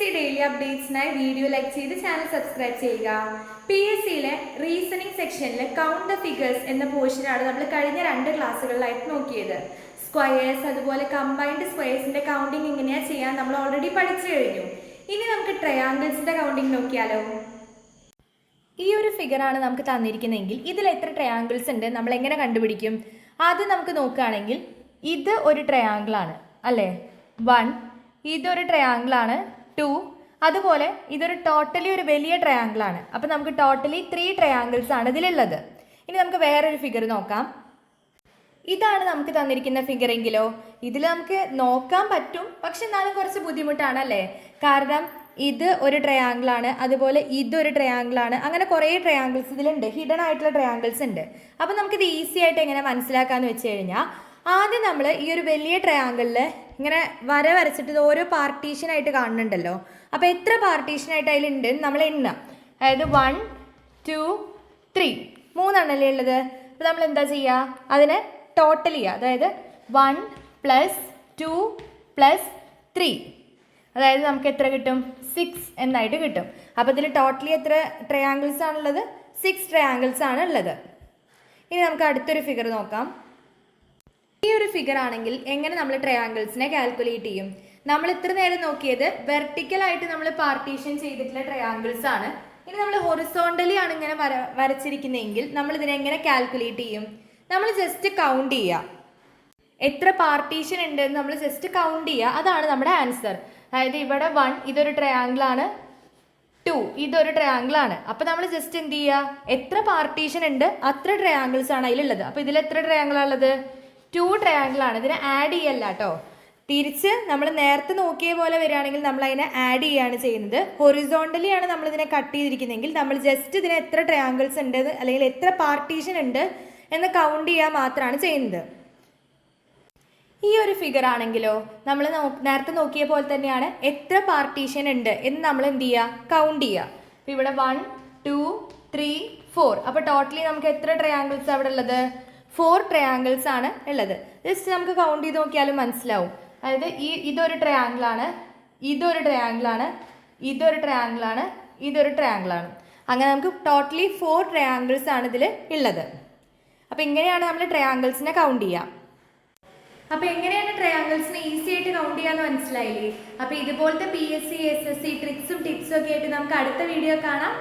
PSC daily അപ്ഡേറ്റ്സിനായി video like ചെയ്ത് channel subscribe ചെയ്യുക. PSCയിലെ reasoning സെക്ഷനിൽ കൗണ്ട് ദ ഫിഗേഴ്സ് എന്ന പോർഷനാണ് നമ്മൾ കഴിഞ്ഞ 2 ക്ലാസ്സുകളിലായിട്ട് നോക്കിയത്. സ്ക്വയേഴ്സ് അതുപോലെ കമ്പൈൻഡ് സ്ക്വയേഴ്സിന്റെ കൗണ്ടിങ് എങ്ങനെയാണ് ചെയ്യാൻ നമ്മൾ ഓൾറെഡി പഠിച്ചു കഴിഞ്ഞു. ഇനി നമുക്ക് ട്രയാങ്കിൾസിന്റെ കൗണ്ടിങ് നോക്കിയാലോ. ഈ ഒരു ഫിഗറാണ് നമുക്ക് തന്നിരിക്കുന്നതെങ്കിൽ ഇതിൽ എത്ര ട്രയാങ്കിൾസ് ഉണ്ട് നമ്മൾ എങ്ങനെ കണ്ടുപിടിക്കും? ആദ്യം നമുക്ക് നോക്കുകയാണെങ്കിൽ ഇത് ഒരു ട്രയാങ്കിൾ ആണ് അല്ലേ, 1. ഇതൊരു ട്രയാങ്കിൾ ആണ് 2. അതുപോലെ ഇതൊരു ടോട്ടലി ഒരു വലിയ ട്രയാങ്കിൾ ആണ്. അപ്പോൾ നമുക്ക് ടോട്ടലി 3 ട്രയാങ്കിൾസ് ആണ് ഇതിലുള്ളത്. ഇനി നമുക്ക് വേറൊരു ഫിഗർ നോക്കാം. ഇതാണ് നമുക്ക് തന്നിരിക്കുന്ന ഫിഗർ എങ്കിലോ ഇതിൽ നമുക്ക് നോക്കാൻ പറ്റും, പക്ഷെ എന്നാലും കുറച്ച് ബുദ്ധിമുട്ടാണ് അല്ലേ. കാരണം ഇത് ഒരു ട്രയാങ്കിൾ ആണ്, അതുപോലെ ഇതൊരു ട്രയാങ്കിൾ ആണ്, അങ്ങനെ കുറേ ട്രയാങ്കിൾസ് ഇതിലുണ്ട്, ഹിഡൻ ആയിട്ടുള്ള ട്രയാങ്കിൾസ് ഉണ്ട്. അപ്പോൾ നമുക്കിത് ഈസി ആയിട്ട് എങ്ങനെ മനസ്സിലാക്കാമെന്ന് വെച്ച് കഴിഞ്ഞാൽ ആദ്യം നമ്മൾ ഈ ഒരു വലിയ ട്രയാങ്കിളിൽ ഇങ്ങനെ വര വരച്ചിട്ട് ഇത് ഓരോ പാർട്ടീഷനായിട്ട് കാണുന്നുണ്ടല്ലോ. അപ്പോൾ എത്ര പാർട്ടീഷനായിട്ട് അതിലുണ്ട് നമ്മൾ എണ്ണാം. അതായത് 1, 2, 3 3 ഉള്ളത്. അപ്പോൾ നമ്മൾ എന്താ ചെയ്യുക, അതിനെ ടോട്ടൽ ചെയ്യുക. അതായത് 1 + 2 + 3, അതായത് നമുക്ക് എത്ര കിട്ടും? 6 എന്നായിട്ട് കിട്ടും. അപ്പോൾ ഇതിൽ ടോട്ടലി എത്ര ട്രയാങ്കിൾസ് ആണുള്ളത്? 6 ട്രയാങ്കിൾസ് ആണ് ഉള്ളത്. ഇനി നമുക്ക് അടുത്തൊരു ഫിഗർ നോക്കാം. ഈ ഒരു ഫിഗർ ആണെങ്കിൽ എങ്ങനെ നമ്മൾ ട്രയാങ്കിൾസിനെ കാൽക്കുലേറ്റ് ചെയ്യും? നമ്മൾ ഇത്ര നേരം നോക്കിയത് വെർട്ടിക്കലായിട്ട് നമ്മൾ പാർട്ടീഷൻ ചെയ്തിട്ടുള്ള ട്രയാങ്കിൾസ് ആണ്. ഇനി നമ്മൾ ഹൊറിസോണ്ടലി ആണ് ഇങ്ങനെ വരച്ചിരിക്കുന്നതെങ്കിൽ നമ്മൾ ഇതിനെ എങ്ങനെ കാൽക്കുലേറ്റ് ചെയ്യും? നമ്മൾ ജസ്റ്റ് കൗണ്ട് ചെയ്യുക, എത്ര പാർട്ടീഷൻ ഉണ്ട് എന്ന് നമ്മൾ ജസ്റ്റ് കൗണ്ട് ചെയ്യുക. അതാണ് നമ്മുടെ ആൻസർ. അതായത് ഇവിടെ 1 ഇതൊരു ട്രയാങ്കിൾ ആണ്, 2 ഇതൊരു ട്രയാങ്കിൾ ആണ്. അപ്പോൾ നമ്മൾ ജസ്റ്റ് എന്ത് ചെയ്യുക, എത്ര പാർട്ടീഷൻ ഉണ്ട് അത്ര ട്രയാങ്കിൾസ് ആണ് അതിലുള്ളത്. അപ്പോൾ ഇതിൽ എത്ര ട്രയാങ്കിൾ ഉള്ളത്? 2 ട്രയാങ്കിൾ ആണ്. ഇതിനെ ആഡ് ചെയ്യല്ല കേട്ടോ, തിരിച്ച് നമ്മൾ നേരത്തെ നോക്കിയ പോലെ വരികയാണെങ്കിൽ നമ്മൾ അതിനെ ആഡ് ചെയ്യുകയാണ് ചെയ്യുന്നത്. ഹൊറിസോണ്ടലി ആണ് നമ്മൾ ഇതിനെ കട്ട് ചെയ്തിരിക്കുന്നതെങ്കിൽ നമ്മൾ ജസ്റ്റ് ഇതിന് എത്ര ട്രയാങ്കിൾസ് ഉണ്ട് അല്ലെങ്കിൽ എത്ര പാർട്ടീഷൻ ഉണ്ട് എന്ന് കൗണ്ട് ചെയ്യുക മാത്രമാണ് ചെയ്യുന്നത്. ഈ ഒരു ഫിഗർ ആണെങ്കിലോ നമ്മൾ നേരത്തെ നോക്കിയ പോലെ തന്നെയാണ്, എത്ര പാർട്ടീഷൻ ഉണ്ട് എന്ന് നമ്മൾ എന്ത് ചെയ്യുക, കൗണ്ട് ചെയ്യുക. അപ്പോൾ ഇവിടെ 1, 2, 3, 4. അപ്പോൾ ടോട്ടലി നമുക്ക് എത്ര ട്രയാങ്കിൾസ് അവിടെ ഉള്ളത്? 4 ട്രയാങ്കിൾസ് ആണ് ഉള്ളത്. ജസ്റ്റ് നമുക്ക് കൗണ്ട് ചെയ്ത് നോക്കിയാലും മനസ്സിലാവും. അതായത് ഇതൊരു ട്രയാങ്കിൾ ആണ്, ഇതൊരു ട്രയാങ്കിൾ ആണ്, ഇതൊരു ട്രയാങ്കിൾ ആണ്, ഇതൊരു ട്രയാങ്കിൾ ആണ്. അങ്ങനെ നമുക്ക് ടോട്ടലി 4 ട്രയാങ്കിൾസ് ആണ് ഇതിൽ ഉള്ളത്. അപ്പോൾ ഇങ്ങനെയാണ് നമ്മൾ ട്രയാങ്കിൾസിനെ കൗണ്ട് ചെയ്യുക. അപ്പോൾ എങ്ങനെയാണ് ട്രയാങ്കിൾസിനെ ഈസി ആയിട്ട് കൗണ്ട് ചെയ്യാന്ന് മനസ്സിലായില്ലേ? അപ്പോൾ ഇതുപോലത്തെ PSC SSC ട്രിക്സും ടിപ്സും ഒക്കെ ആയിട്ട് നമുക്ക് അടുത്ത വീഡിയോ കാണാം.